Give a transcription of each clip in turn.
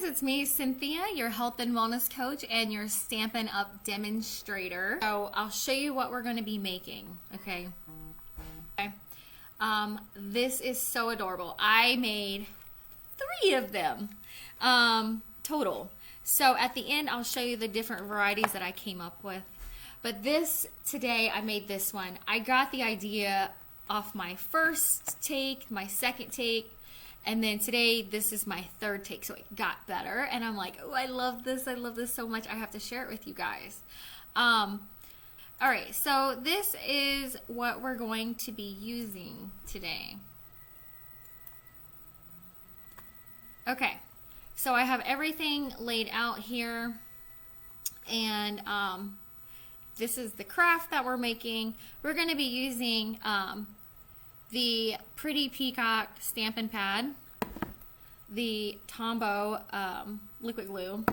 it's me, Cynthia, your health and wellness coach and your Stampin' Up demonstrator. So I'll show you what we're going to be making, okay? This is so adorable. I made 3 of them total. So at the end, I'll show you the different varieties that I came up with. But this, today, I made this one. I got the idea off my first take, my second take, and then today, this is my 3rd take, so it got better. And I'm like, oh, I love this so much. I have to share it with you guys. All right, so this is what we're going to be using today. Okay, so I have everything laid out here, and this is the craft that we're making. We're going to be using the Pretty Peacock Stampin' Pad, the Tombow liquid glue,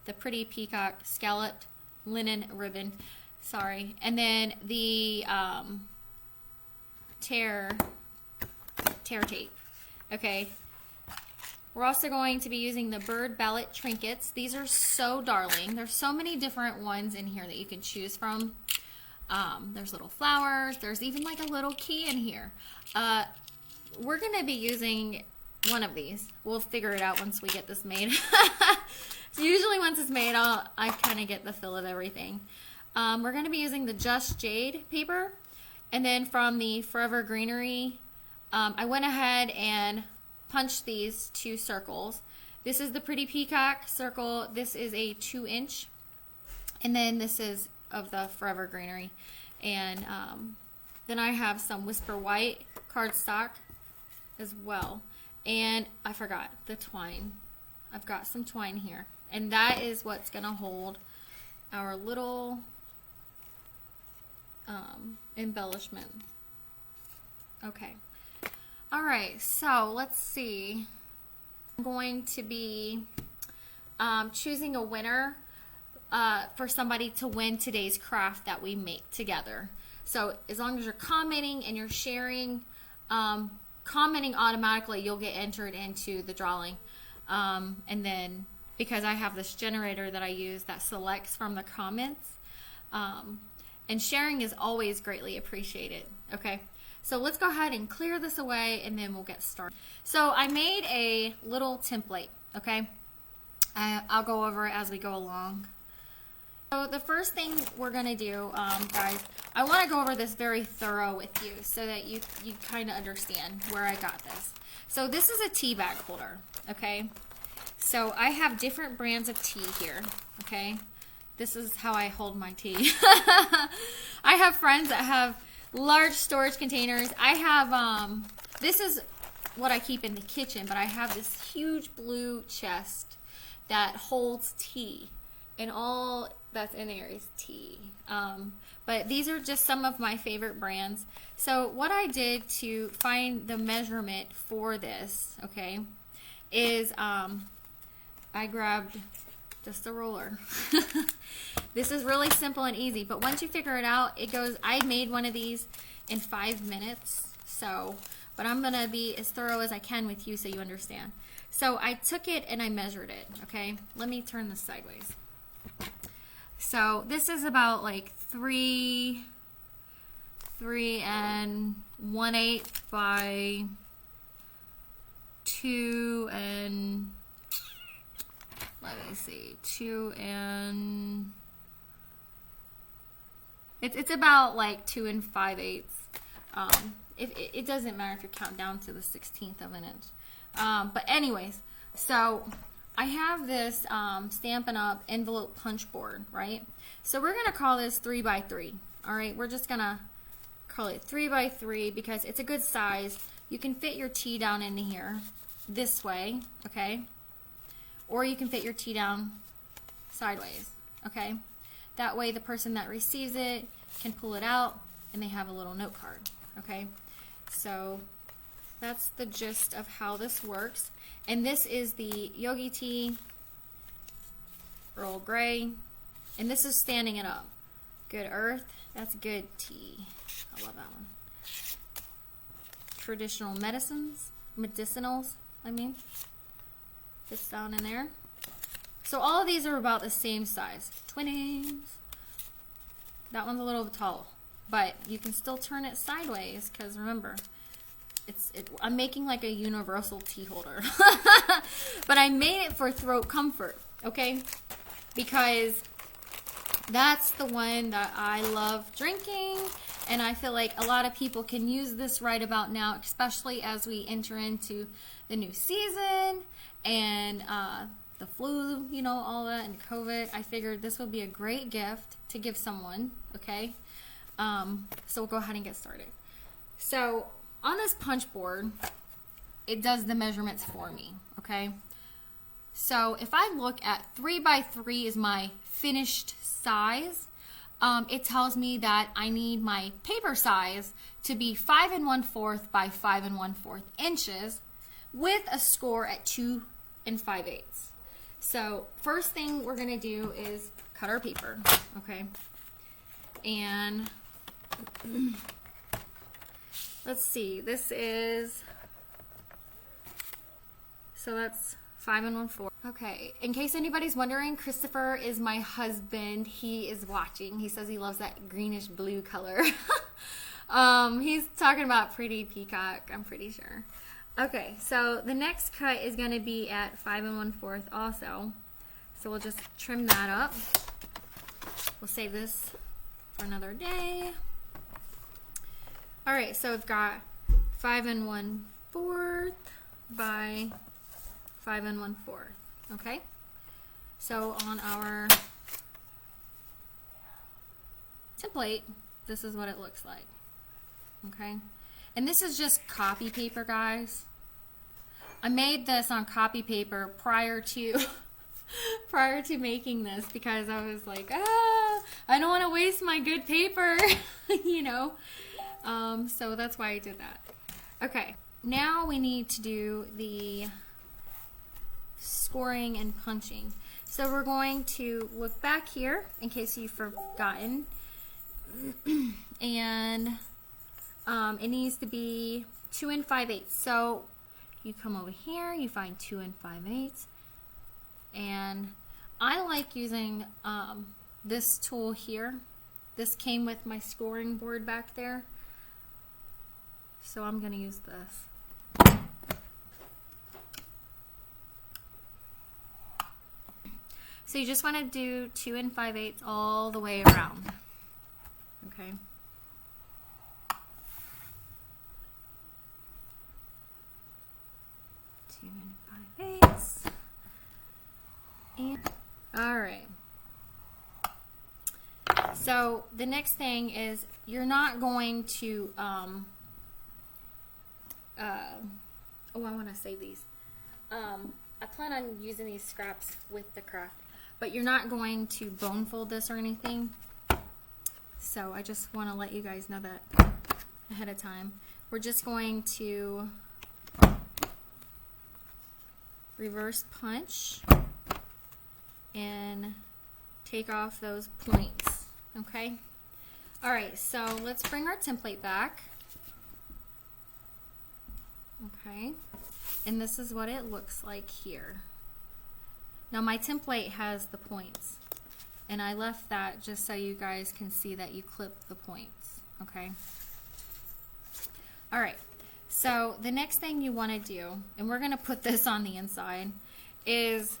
the Pretty Peacock scalloped linen ribbon, sorry, and then the tear tape. Okay. We're also going to be using the bird ballot trinkets. These are so darling. There's so many different ones in here that you can choose from. There's little flowers. There's even like a little key in here. We're going to be using one of these. We'll figure it out once we get this made. So usually once it's made, I kind of get the feel of everything. We're going to be using the Just Jade paper. And then from the Forever Greenery, I went ahead and punched these 2 circles. This is the Pretty Peacock circle. This is a 2-inch. And then this is of the Forever Greenery. And then I have some Whisper White cardstock as well. And I forgot the twine. I've got some twine here. And that is what's going to hold our little embellishment. Okay. All right, so let's see. I'm going to be choosing a winner for somebody to win today's craft that we make together. So as long as you're commenting and you're sharing, commenting automatically, you'll get entered into the drawing. And then because I have this generator that I use that selects from the comments, and sharing is always greatly appreciated. Okay. So let's go ahead and clear this away and then we'll get started. So I made a little template, okay? I'll go over it as we go along. So the first thing we're going to do, guys, I want to go over this very thorough with you so that you kind of understand where I got this. So this is a tea bag holder, okay? So I have different brands of tea here, okay? This is how I hold my tea. I have friends that have large storage containers. I have, this is what I keep in the kitchen, but I have this huge blue chest that holds tea, and all that's in there is tea. But these are just some of my favorite brands. So what I did to find the measurement for this, okay, is I grabbed just a roller. This is really simple and easy, but once you figure it out, it goes, I made one of these in 5 minutes, so, but I'm going to be as thorough as I can with you so you understand. So I took it and I measured it, okay? Let me turn this sideways. So this is about like 3 1/8 by 2 and, let me see, 2 and, it's about like 2 5/8. It doesn't matter if you count down to the 1/16 of an inch. But anyways, so I have this Stampin' Up envelope punch board, right? So we're going to call this 3 by 3. All right, we're just going to call it 3 by 3 because it's a good size. You can fit your tea down in here this way, okay? Or you can fit your tea down sideways, okay? That way the person that receives it can pull it out and they have a little note card, okay? So that's the gist of how this works. And this is the Yogi Tea, Earl Grey, and this is standing it up. Good Earth, that's good tea. I love that one. Traditional medicinals, I mean, fits down in there. So all of these are about the same size. Twinnings. That one's a little tall, but you can still turn it sideways because remember, I'm making like a universal tea holder. But I made it for throat comfort, okay? Because that's the one that I love drinking, and I feel like a lot of people can use this right about now, especially as we enter into the new season and the flu, you know, all that, and COVID. I figured this would be a great gift to give someone, okay? So we'll go ahead and get started. So on this punch board, it does the measurements for me, okay? So if I look at 3 by 3 is my finished size, it tells me that I need my paper size to be 5 1/4 by 5 1/4 inches with a score at 2 5/8. So first thing we're gonna do is cut our paper, okay? And let's see, this is, so that's 5 1/4. Okay, in case anybody's wondering, Christopher is my husband. He is watching. He says he loves that greenish blue color. He's talking about Pretty Peacock, I'm pretty sure. Okay, so the next cut is going to be at 5 1/4 also. So we'll just trim that up. We'll save this for another day. Alright, so we've got 5 1/4 by 5 1/4. Okay, so on our template, this is what it looks like. Okay, and this is just copy paper, guys. I made this on copy paper prior to making this because I was like, I don't want to waste my good paper, you know. So that's why I did that. Okay, now we need to do the scoring and punching. So we're going to look back here in case you've forgotten, and it needs to be 2 5/8. So you come over here, you find 2 5/8, and I like using this tool here. This came with my scoring board back there, so I'm going to use this. So you just want to do 2 5/8 all the way around. Okay. Two and 5/8. And all right. So the next thing is you're not going to oh, I want to save these. I plan on using these scraps with the craft, but you're not going to bone fold this or anything. So I just want to let you guys know that ahead of time. We're just going to reverse punch and take off those points. Okay? Alright, so let's bring our template back. Okay, and this is what it looks like here. Now my template has the points, and I left that just so you guys can see that you clip the points. Okay. Alright, so the next thing you want to do, and we're going to put this on the inside, is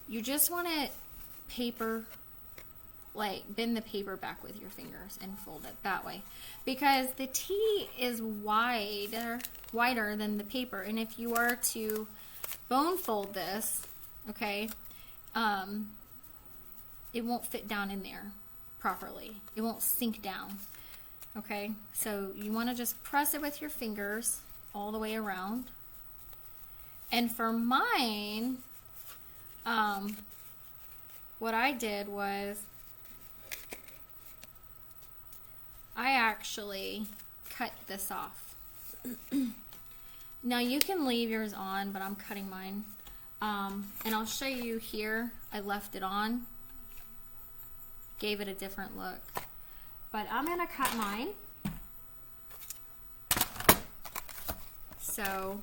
you just want to paper, like bend the paper back with your fingers and fold it that way, because the T is wider than the paper, and if you are to bone fold this, okay, it won't fit down in there properly. It won't sink down. Okay, so you want to just press it with your fingers all the way around. And for mine, what I did was I actually cut this off. Now you can leave yours on, but I'm cutting mine. And I'll show you here. I left it on. Gave it a different look. But I'm going to cut mine. So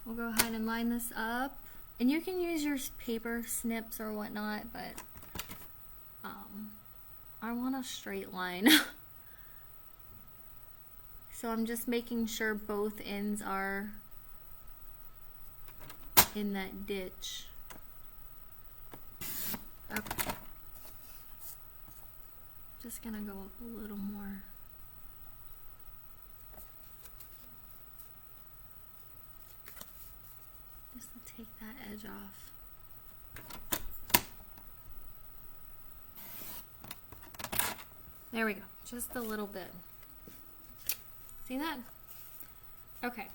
we'll go ahead and line this up. And you can use your paper snips or whatnot, but I want a straight line. So I'm just making sure both ends are in that ditch. Okay. Just gonna go up a little more. Just to take that edge off. There we go, just a little bit. See that? Okay.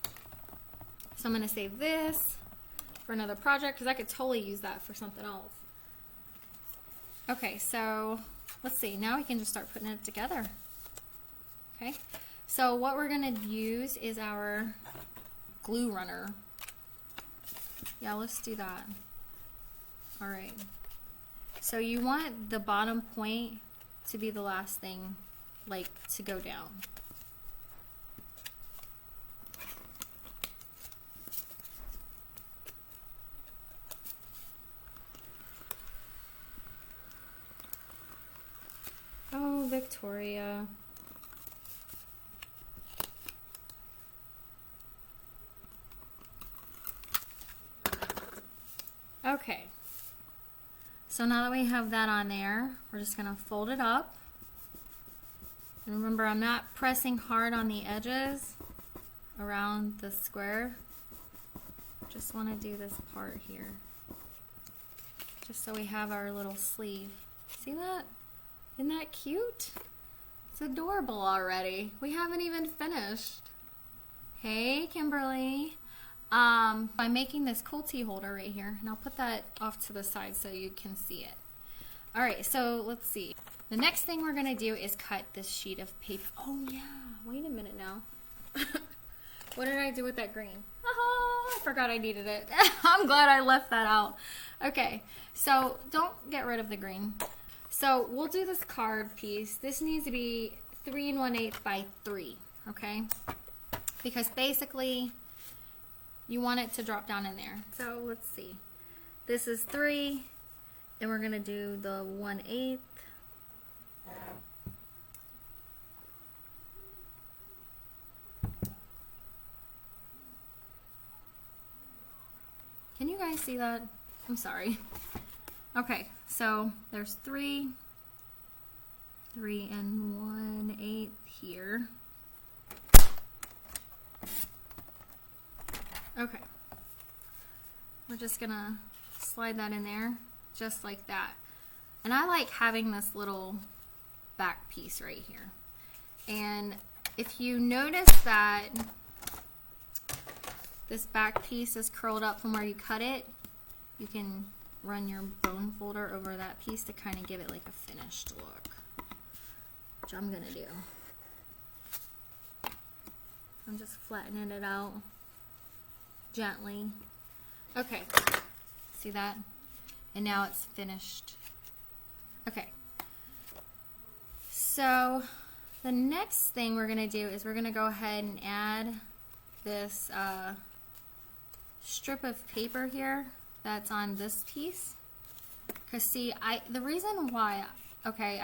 So I'm gonna save this for another project because I could totally use that for something else. Okay, so let's see, now we can just start putting it together. Okay, so what we're gonna use is our glue runner. Yeah, let's do that. All right, so you want the bottom point to be the last thing, like, to go down. Oh, Victoria. Okay. So now that we have that on there, we're just going to fold it up. And remember, I'm not pressing hard on the edges around the square. Just want to do this part here. Just so we have our little sleeve. See that? Isn't that cute? It's adorable already. We haven't even finished. Hey, Kimberly. I'm making this cool tea holder right here, and I'll put that off to the side so you can see it. All right, so let's see. The next thing we're gonna do is cut this sheet of paper. Oh yeah, wait a minute now. What did I do with that green? Oh, I forgot I needed it. I'm glad I left that out. Okay, so don't get rid of the green. So we'll do this card piece. This needs to be 3 1/8 by 3, okay? Because basically you want it to drop down in there. So let's see. This is 3, and we're gonna do the 1/8. Can you guys see that? I'm sorry. Okay, so there's 3 1/8 here. Okay, we're just gonna slide that in there just like that. And I like having this little back piece right here. And if you notice that this back piece is curled up from where you cut it, you can run your bone folder over that piece to kind of give it like a finished look, which I'm gonna do. I'm just flattening it out gently. Okay, see that? And now it's finished. Okay, so the next thing we're gonna do is we're gonna go ahead and add this strip of paper here that's on this piece. Because see, the reason why, okay,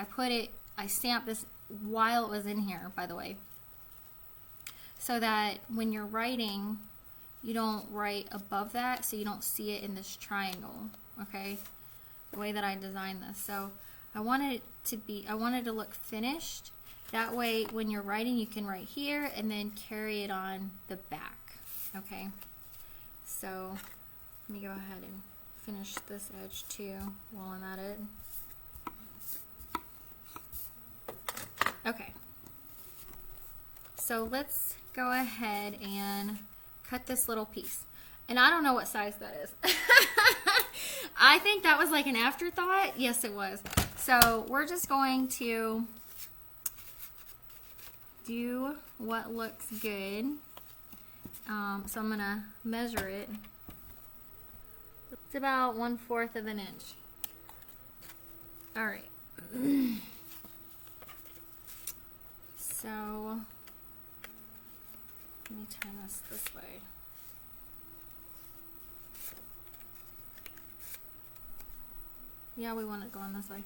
I stamped this while it was in here, by the way, so that when you're writing, you don't write above that, so you don't see it in this triangle, okay, the way that I designed this. So I wanted it to look finished. That way, when you're writing, you can write here and then carry it on the back, okay? So let me go ahead and finish this edge too while I'm at it. Okay, so let's go ahead and cut this little piece. And I don't know what size that is. I think that was like an afterthought. Yes, it was. So we're just going to do what looks good. So I'm gonna measure it. It's about 1/4 of an inch. All right. So let me turn this way. Yeah, we want it going this way.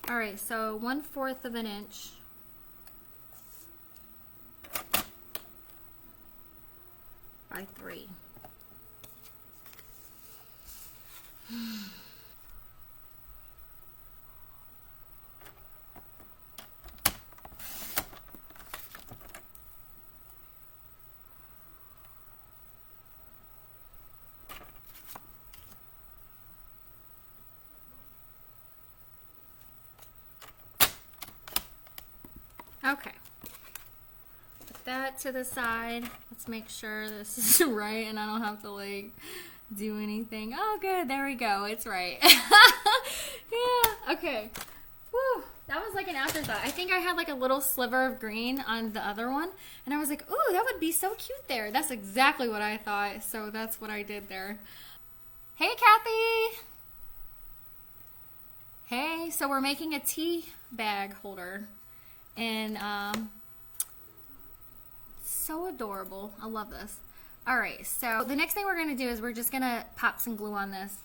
All right, so 1/4 of an inch. By 3. Okay. Put that to the side. Let's make sure this is right and I don't have to like do anything. Oh, good. There we go. It's right. Yeah. Okay. Woo. That was like an afterthought. I think I had like a little sliver of green on the other one. And I was like, ooh, that would be so cute there. That's exactly what I thought. So that's what I did there. Hey, Kathy. Hey, so we're making a tea bag holder. And so adorable. I love this. All right, so the next thing we're going to do is we're just going to pop some glue on this.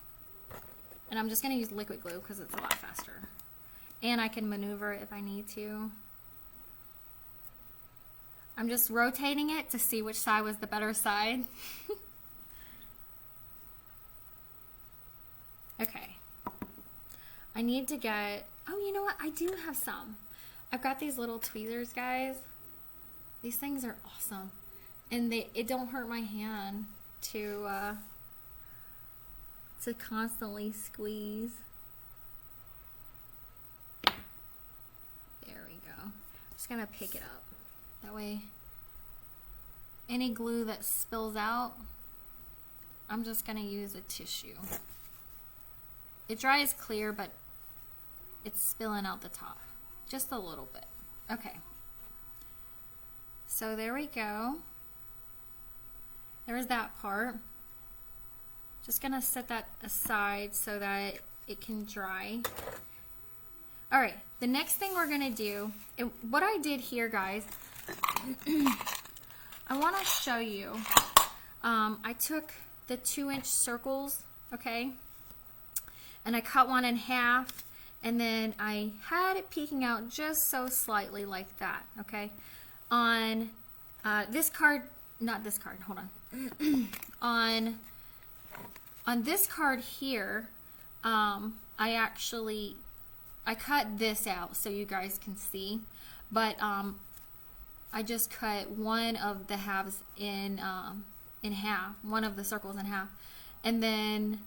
And I'm just going to use liquid glue because it's a lot faster. And I can maneuver it if I need to. I'm just rotating it to see which side was the better side. Okay. I need to get, oh, you know what? I do have some. I've got these little tweezers, guys. These things are awesome. And it don't hurt my hand to constantly squeeze. There we go. I'm just gonna pick it up. That way, any glue that spills out, I'm just gonna use a tissue. It dries clear, but it's spilling out the top. Just a little bit. Okay. So there we go. There's that part. Just gonna set that aside so that it can dry. All right, the next thing we're gonna do, what I did here, guys, I wanna show you, I took the 2-inch circles, okay, and I cut one in half, and then I had it peeking out just so slightly like that, okay? On this card, not this card, hold on. On this card here, I cut this out so you guys can see, but I just cut one of the halves in half, one of the circles in half, and then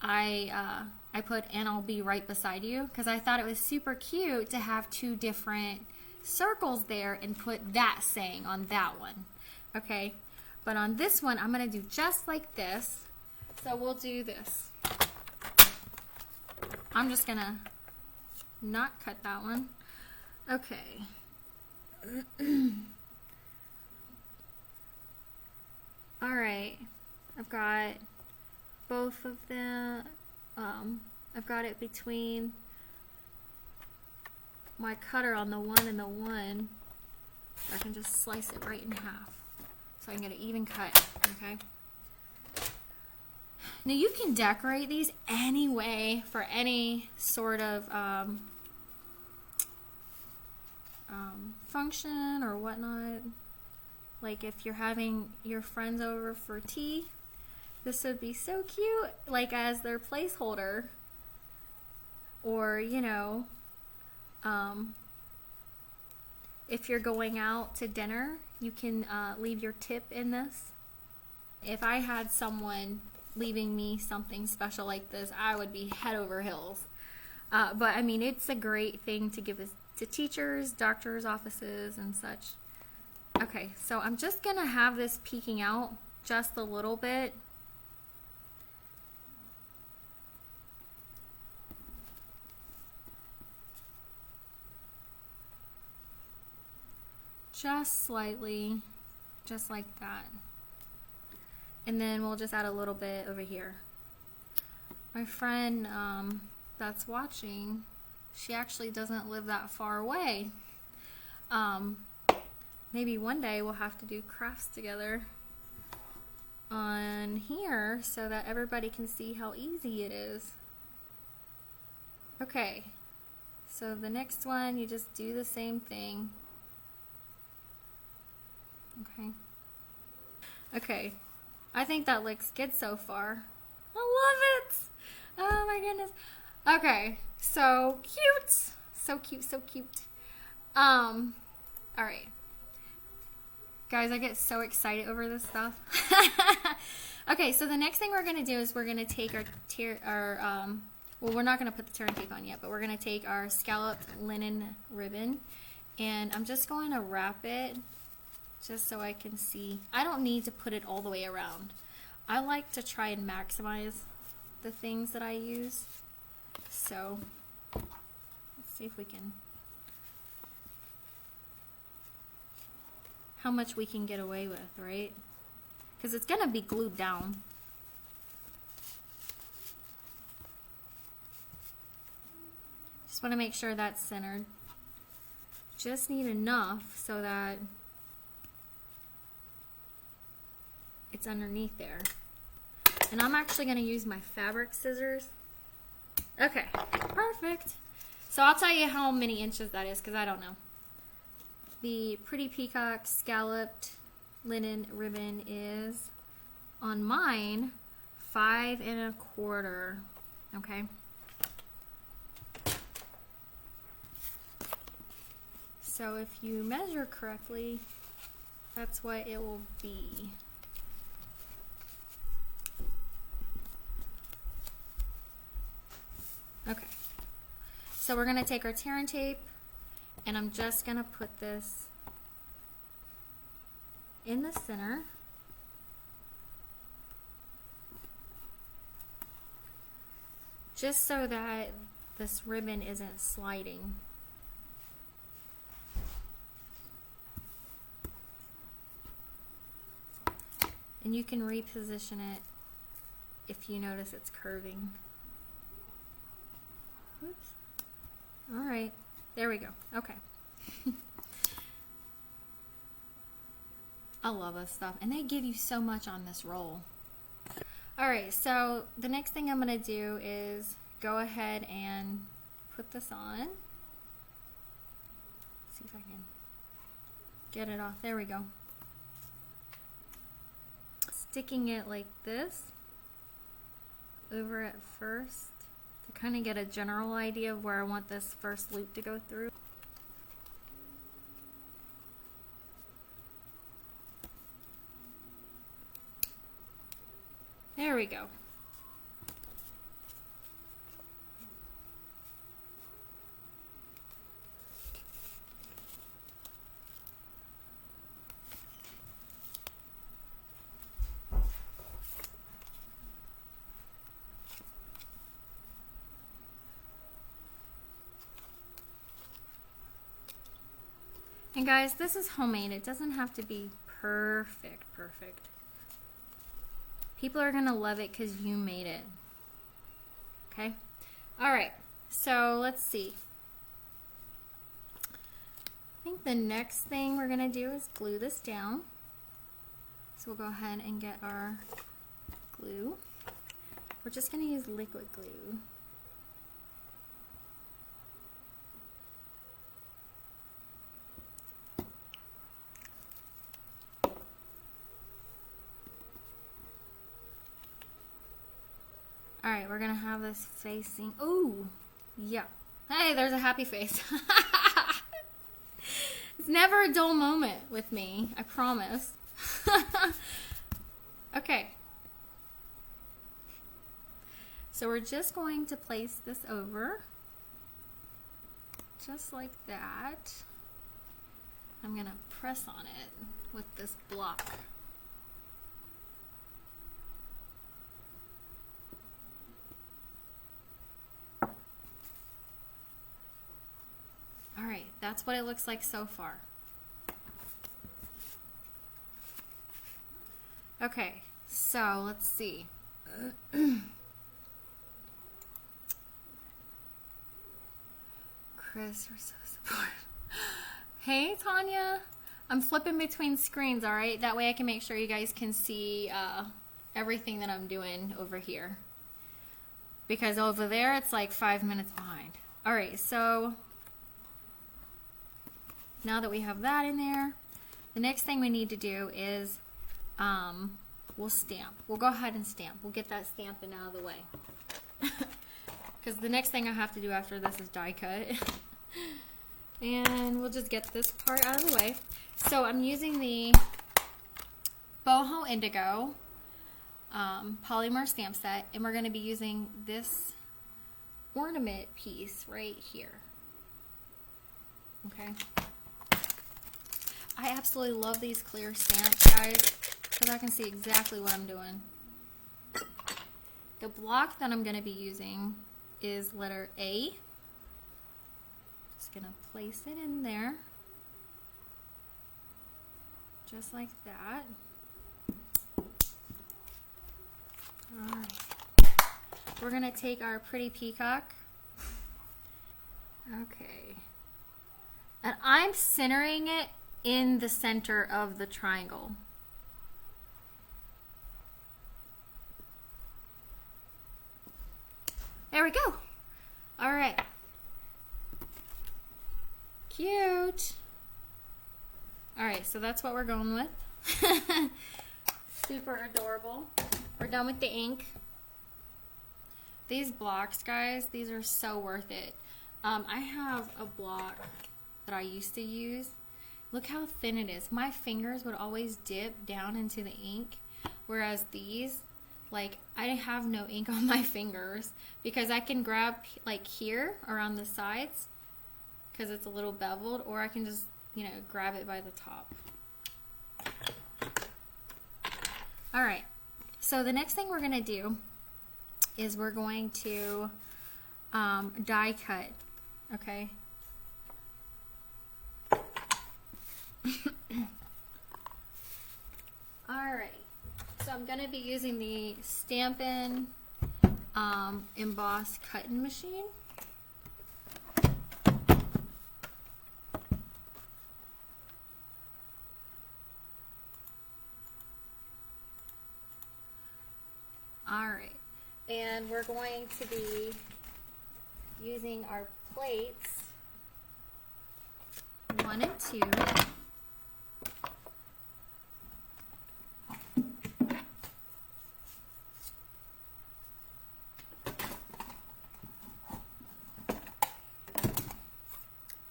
I put "and I'll be right beside you" because I thought it was super cute to have 2 different circles there and put that saying on that one. Okay, but on this one I'm gonna do just like this. So we'll do this. I'm just gonna not cut that one. Okay. All right, I've got both of them. I've got it between my cutter on the 1 and the 1. I can just slice it right in half so I can get an even cut, okay? Now you can decorate these any way for any sort of function or whatnot. Like if you're having your friends over for tea, this would be so cute, like as their placeholder. Or, you know, if you're going out to dinner, you can leave your tip in this. If I had someone leaving me something special like this, I would be head over heels. But I mean, it's a great thing to give to teachers, doctors' offices, and such. Okay, so I'm just gonna have this peeking out just a little bit. Just slightly, just like that. And then we'll just add a little bit over here. My friend that's watching, she actually doesn't live that far away. Maybe one day we'll have to do crafts together on here so that everybody can see how easy it is. Okay, so the next one, you just do the same thing. Okay. Okay, I think that looks good so far. I love it! Oh my goodness. Okay, so cute. So cute, so cute. Alright. Guys, I get so excited over this stuff. Okay, so the next thing we're going to do is we're going to take well, we're not going to put the tearing tape on yet, but we're going to take our scalloped linen ribbon, and I'm just going to wrap it just so I can see. I don't need to put it all the way around. I like to try and maximize the things that I use. So, let's see if we can, how much we can get away with, right? Because it's going to be glued down. Just want to make sure that's centered. Just need enough so that it's underneath there. And I'm actually going to use my fabric scissors. Okay, perfect. So I'll tell you how many inches that is because I don't know. The Pretty Peacock scalloped linen ribbon is, on mine, 5 1/4. Okay. So if you measure correctly, that's what it will be. Okay. So we're going to take our tearing tape, and I'm just going to put this in the center. Just so that this ribbon isn't sliding. And you can reposition it if you notice it's curving. Oops. All right, there we go. Okay. I love this stuff, and they give you so much on this roll. All right, so the next thing I'm gonna do is go ahead and put this on. See if I can get it off. There we go. Sticking it like this over at first to kind of get a general idea of where I want this first loop to go through. There we go. And guys, this is homemade. It doesn't have to be perfect. People are gonna love it because you made it. Okay? Alright, so let's see. I think the next thing we're gonna do is glue this down. So we'll go ahead and get our glue. We're just gonna use liquid glue. Alright, we're gonna have this facing. Ooh, yeah. Hey, there's a happy face. It's never a dull moment with me, I promise. Okay. So we're just going to place this over. Just like that. I'm gonna press on it with this block. Alright, that's what it looks like so far. Okay, so let's see. Chris, you're so supportive. Hey, Tanya. I'm flipping between screens, alright? That way I can make sure you guys can see everything that I'm doing over here. because over there it's like 5 minutes behind. All right, so now that we have that in there, the next thing we need to do is we'll stamp. We'll go ahead and stamp. We'll get that stamping out of the way. Because the next thing I have to do after this is die cut. And we'll just get this part out of the way. So I'm using the Boho Indigo polymer stamp set, and we're going to be using this ornament piece right here. Okay. I absolutely love these clear stamps, guys, because I can see exactly what I'm doing. The block that I'm going to be using is letter A. Just going to place it in there. Just like that. Alright. We're going to take our pretty peacock. Okay. And I'm centering it in the center of the triangle. There we go. All right. Cute. All right, so that's what we're going with. Super adorable. We're done with the ink. These blocks, guys, these are so worth it. I have a block that I used to use. Look how thin it is. My fingers would always dip down into the ink, whereas these, like, I have no ink on my fingers because I can grab like here around the sides because it's a little beveled, or I can just, you know, grab it by the top. All right, so the next thing we're gonna do is we're going to die cut, okay? Alright, so I'm going to be using the Stampin' Emboss cutting machine. Alright, and we're going to be using our plates 1 and 2.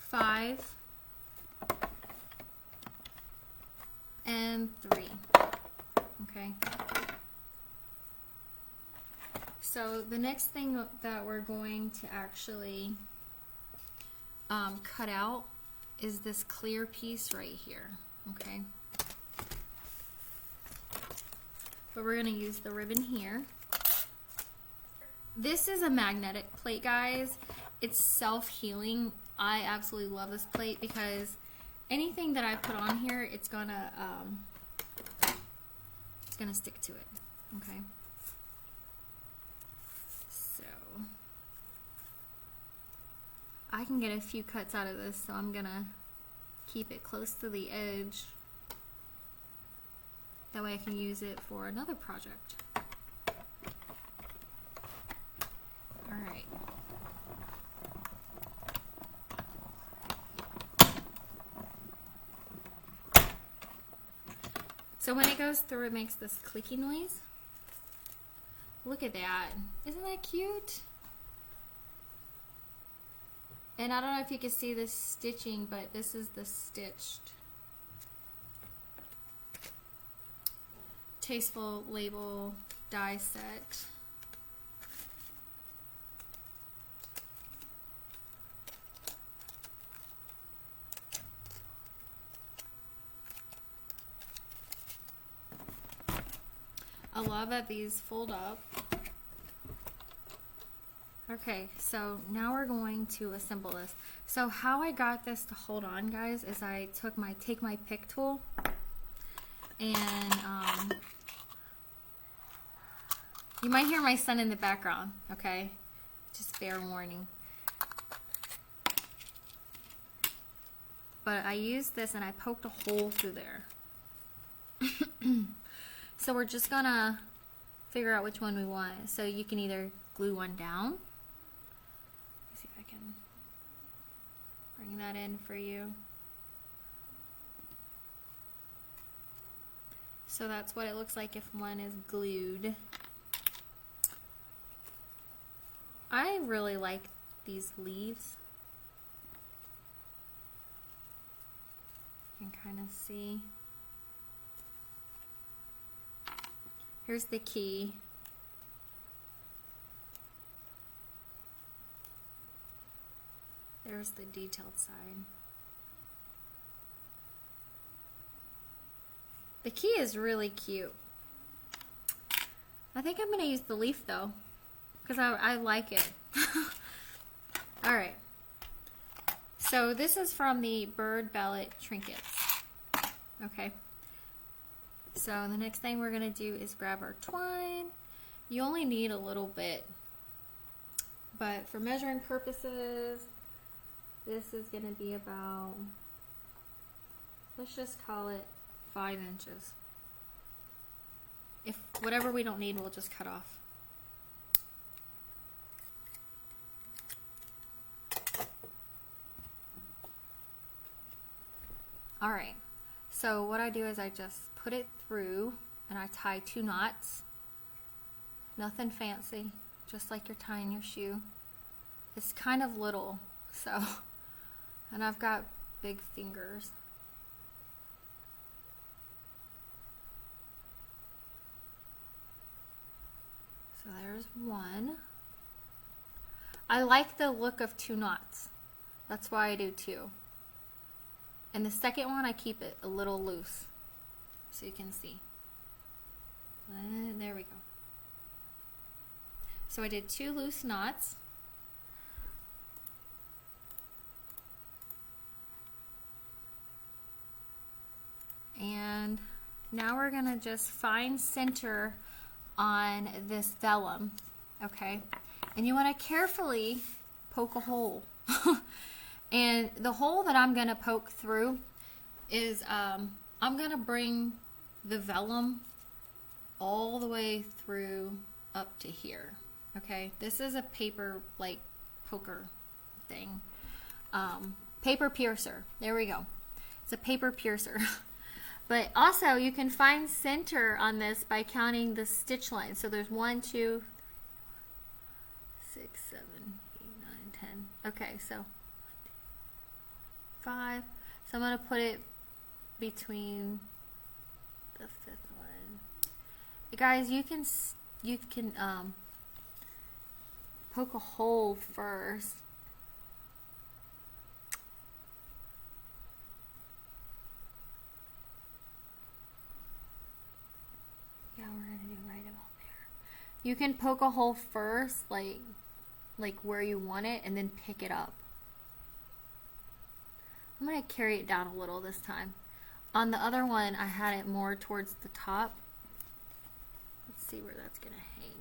Five and 3. Okay. So the next thing that we're going to actually cut out is this clear piece right here. Okay. But we're going to use the ribbon here. This is a magnetic plate, guys. It's self-healing. I absolutely love this plate because anything that I put on here, it's gonna stick to it. Okay. So I can get a few cuts out of this, so I'm gonna keep it close to the edge. That way I can use it for another project. All right. So when it goes through, it makes this clicky noise. Look at that. Isn't that cute? And I don't know if you can see this stitching, but this is the stitched Tasteful Label die set. I love that these fold up. Okay, so now we're going to assemble this. So how I got this to hold on, guys, is I took my Take My Pick tool, and you might hear my son in the background, okay? Just fair warning. But I used this and I poked a hole through there. So we're just gonna figure out which one we want. So you can either glue one down. Let me see if I can bring that in for you. So that's what it looks like if one is glued. I really like these leaves. You can kind of see. Here's the key. There's the detailed side. The key is really cute. I think I'm going to use the leaf though, because I like it. Alright. So this is from the Bird Ballet Trinkets. Okay. So the next thing we're going to do is grab our twine. You only need a little bit. But for measuring purposes, this is going to be about, let's just call it 5 inches. If whatever we don't need, we'll just cut off. Alright, so what I do is I just put it through and I tie 2 knots. Nothing fancy, just like you're tying your shoe. It's kind of little, so, and I've got big fingers. So there's one. I like the look of 2 knots. That's why I do 2. And the second one, I keep it a little loose, so you can see. And there we go. So I did 2 loose knots. And now we're gonna just find center on this vellum, okay? And you wanna carefully poke a hole. And the hole that I'm going to poke through is I'm going to bring the vellum all the way through up to here. Okay, this is a paper like poker thing. Paper piercer. There we go. It's a paper piercer. But also you can find center on this by counting the stitch lines. So there's 1, 2, 3, 6, 7, 8, 9, 10. Okay, so 5. So I'm going to put it between the 5th one. You guys, you can poke a hole first. Yeah, we're going to do right about there. You can poke a hole first, like where you want it, and then pick it up. I'm going to carry it down a little this time. On the other one, I had it more towards the top. Let's see where that's going to hang.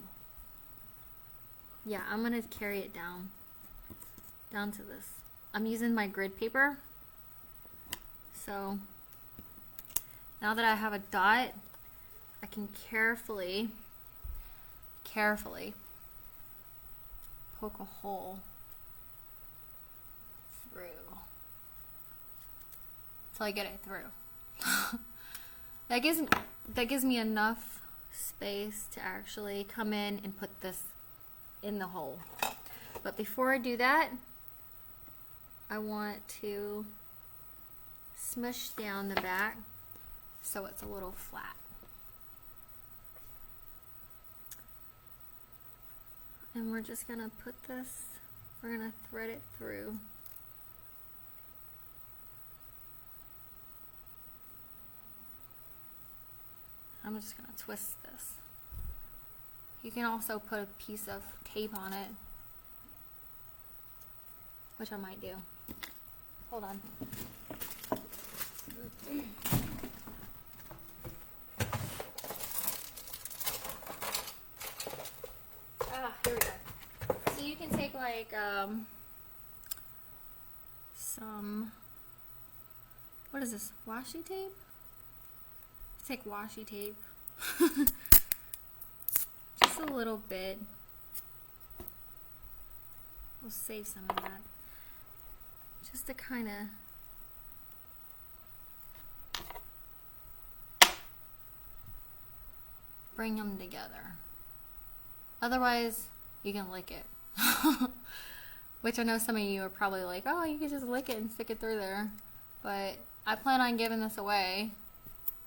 Yeah, I'm going to carry it down to this. I'm using my grid paper. So now that I have a dot, I can carefully poke a hole through. Till I get it through. That gives me enough space to actually come in and put this in the hole. But before I do that, I want to smush down the back so it's a little flat. And we're just gonna put this, we're gonna thread it through. I'm just going to twist this. You can also put a piece of tape on it, which I might do. Hold on. Here we go. So you can take like some, what is this, washi tape? Take washi tape. Just a little bit. We'll save some of that. Just to kind of bring them together. Otherwise, you can lick it. Which I know some of you are probably like, oh, you can just lick it and stick it through there. But I plan on giving this away.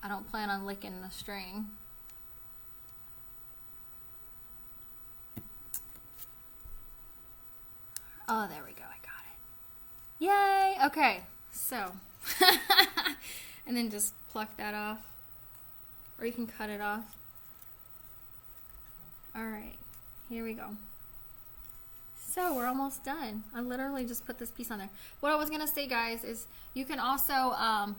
I don't plan on licking the string. Oh, there we go. I got it. Yay! Okay, so. And then just pluck that off. Or you can cut it off. Alright, here we go. So we're almost done. I literally just put this piece on there. What I was going to say, guys, is you can also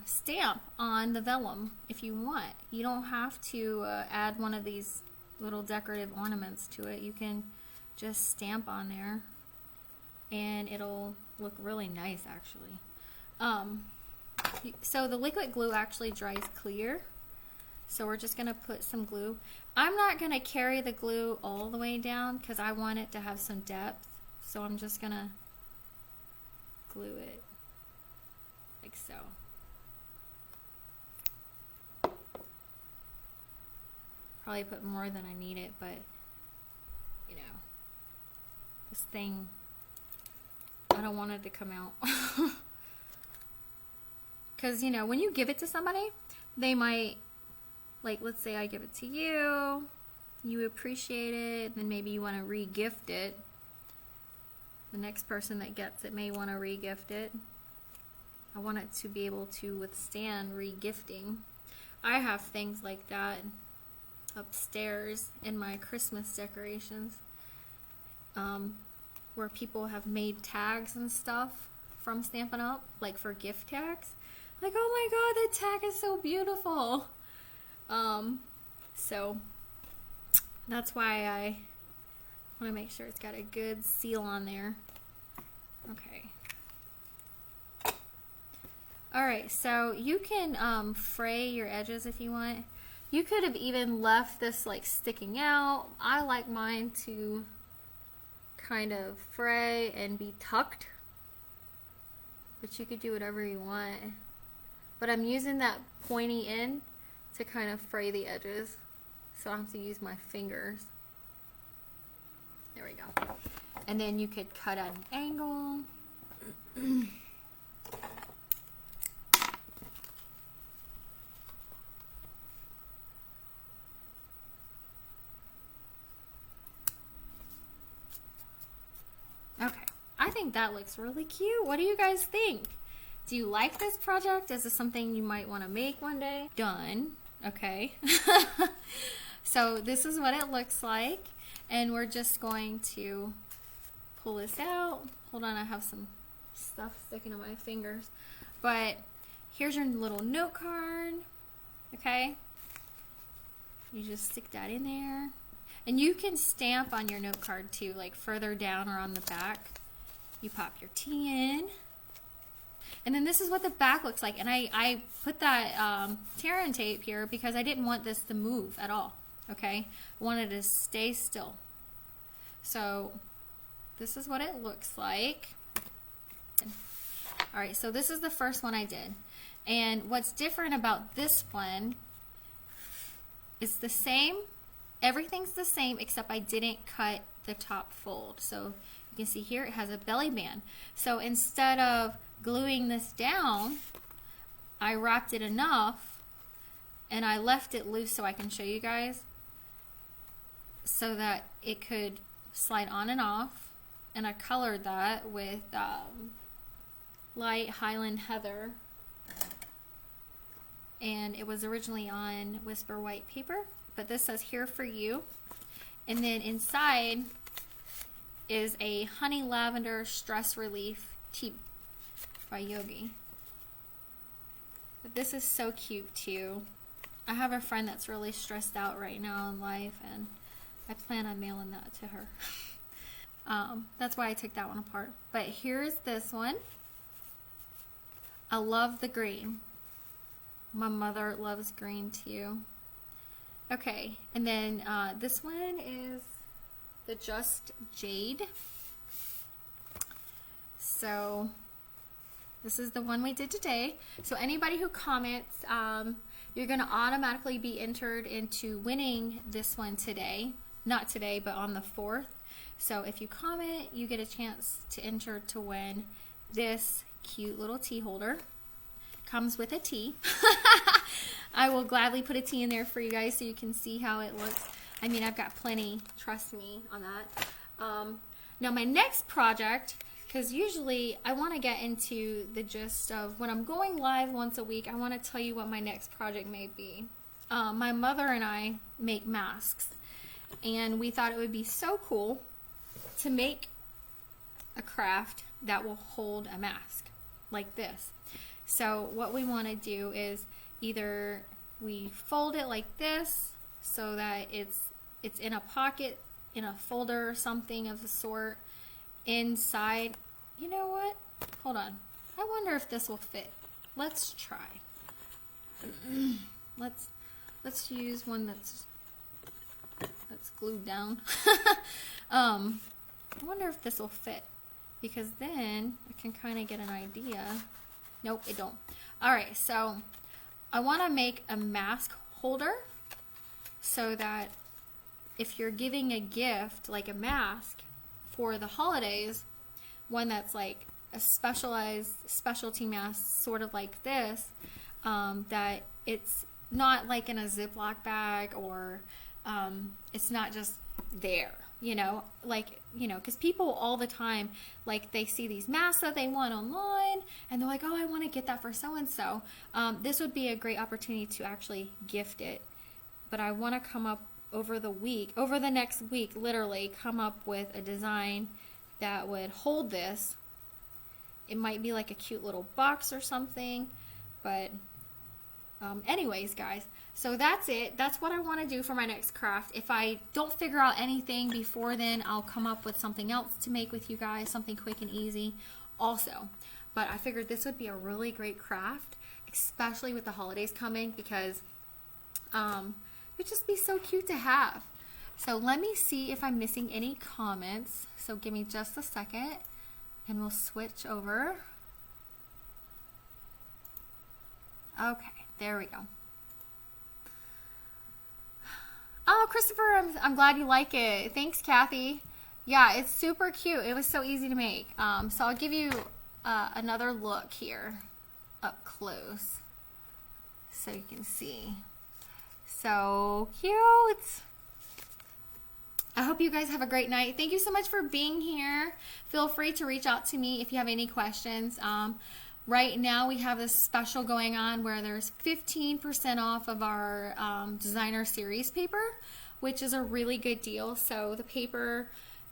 stamp on the vellum if you want. You don't have to add one of these little decorative ornaments to it. You can just stamp on there and it'll look really nice, actually. So the liquid glue actually dries clear. So we're just going to put some glue. I'm not going to carry the glue all the way down because I want it to have some depth. So I'm just going to glue it like so. Probably put more than I need it, but you know, this thing, I don't want it to come out. Because, you know, when you give it to somebody, they might, like, let's say I give it to you, you appreciate it, then maybe you want to re-gift it. The next person that gets it may want to re-gift it. I want it to be able to withstand re-gifting. I have things like that upstairs in my Christmas decorations, where people have made tags and stuff from Stampin' Up, like for gift tags. Like, oh my god, that tag is so beautiful. So that's why I want to make sure it's got a good seal on there. Okay. Alright, so you can fray your edges if you want. You could have even left this like sticking out. I like mine to kind of fray and be tucked. But you could do whatever you want. But I'm using that pointy end to kind of fray the edges. So I have to use my fingers. There we go. And then you could cut at an angle. Okay, I think that looks really cute. What do you guys think? Do you like this project? Is this something you might want to make one day? Done. Okay. So this is what it looks like. And we're just going to pull this out. Hold on, I have some stuff sticking to my fingers. But here's your little note card. Okay. You just stick that in there. And you can stamp on your note card too, like further down or on the back. You pop your T in. And then this is what the back looks like. And I put that tear-in tape here because I didn't want this to move at all. Okay? I wanted it to stay still. So this is what it looks like. Alright, so this is the first one I did. And what's different about this one is the same. Everything's the same except I didn't cut the top fold. So you can see here it has a belly band. So instead of gluing this down, I wrapped it enough and I left it loose so I can show you guys so that it could slide on and off. And I colored that with light Highland Heather. And it was originally on Whisper White paper. But this says here for you. And then inside is a honey lavender stress relief tea by Yogi. But this is so cute too. I have a friend that's really stressed out right now in life and I plan on mailing that to her. That's why I took that one apart. But here's this one. I love the green. My mother loves green too. Okay, and then this one is the Just Jade. so this is the one we did today. So anybody who comments, you're going to automatically be entered into winning this one today. Not today, but on the 4th. So if you comment, you get a chance to enter to win this cute little tea holder. Comes with a tea. I will gladly put a tea in there for you guys so you can see how it looks. I mean, I've got plenty, trust me on that. Now my next project, because usually I want to get into the gist of when I'm going live once a week, I want to tell you what my next project may be. My mother and I make masks, and we thought it would be so cool to make a craft that will hold a mask like this. So what we want to do is either we fold it like this so that it's in a pocket, in a folder or something of the sort inside. You know what? Hold on. I wonder if this will fit. Let's try. Let's use one that's glued down. I wonder if this will fit, because then I can kind of get an idea. Nope, it don't. Alright, so I want to make a mask holder so that if you're giving a gift like a mask for the holidays, one that's like a specialty mask, sort of like this, that it's not like in a Ziploc bag, or it's not just there, you know, like, you know, because people all the time, like, they see these masks that they want online, and they're like, oh, I want to get that for so-and-so. This would be a great opportunity to actually gift it. But I want to come up over the next week, literally come up with a design that would hold this. It might be like a cute little box or something, but anyways, guys, so that's it. That's what I want to do for my next craft. If I don't figure out anything before then, I'll come up with something else to make with you guys, something quick and easy also. But I figured this would be a really great craft, especially with the holidays coming, because it'd just be so cute to have. So let me see if I'm missing any comments. So give me just a second and we'll switch over. Okay, there we go. Oh, Christopher, I'm glad you like it. Thanks, Kathy. Yeah, it's super cute. It was so easy to make. So I'll give you another look here up close so you can see. So cute. I hope you guys have a great night. Thank you so much for being here. Feel free to reach out to me if you have any questions. Right now we have this special going on where there's 15% off of our designer series paper, which is a really good deal. So the paper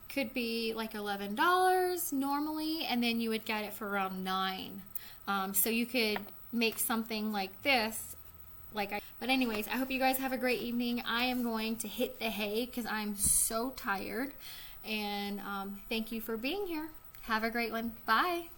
could be like $11 normally, and then you would get it for around $9. So you could make something like this. But anyways, I hope you guys have a great evening. I am going to hit the hay because I'm so tired. And thank you for being here. Have a great one. Bye.